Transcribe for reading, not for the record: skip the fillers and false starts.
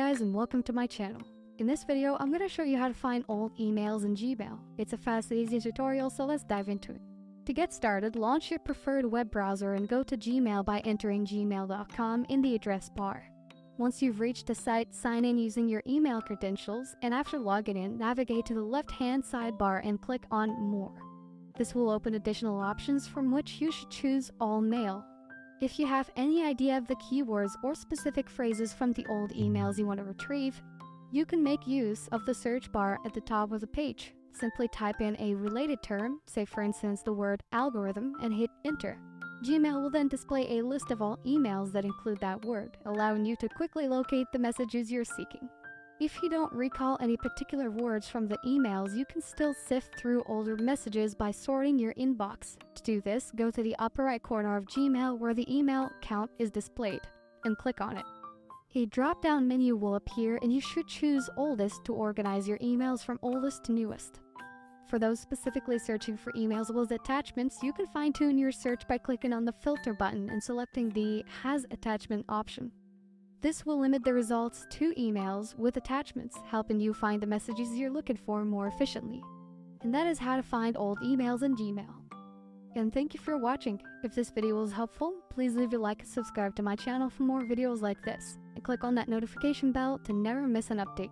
guys, and welcome to my channel. In this video, I'm going to show you how to find old emails in Gmail. It's a fast and easy tutorial, so let's dive into it. To get started, launch your preferred web browser and go to Gmail by entering gmail.com in the address bar. Once you've reached the site, sign in using your email credentials, and after logging in, navigate to the left-hand sidebar and click on More. This will open additional options from which you should choose All Mail. If you have any idea of the keywords or specific phrases from the old emails you want to retrieve, you can make use of the search bar at the top of the page. Simply type in a related term, say for instance the word algorithm, and hit enter. Gmail will then display a list of all emails that include that word, allowing you to quickly locate the messages you're seeking. If you don't recall any particular words from the emails, you can still sift through older messages by sorting your inbox. To do this, go to the upper right corner of Gmail where the email count is displayed, and click on it. A drop-down menu will appear and you should choose Oldest to organize your emails from oldest to newest. For those specifically searching for emails with attachments, you can fine-tune your search by clicking on the filter button and selecting the Has Attachment option. This will limit the results to emails with attachments, helping you find the messages you're looking for more efficiently. And that is how to find old emails in Gmail. And thank you for watching. If this video was helpful, please leave a like and subscribe to my channel for more videos like this. And click on that notification bell to never miss an update.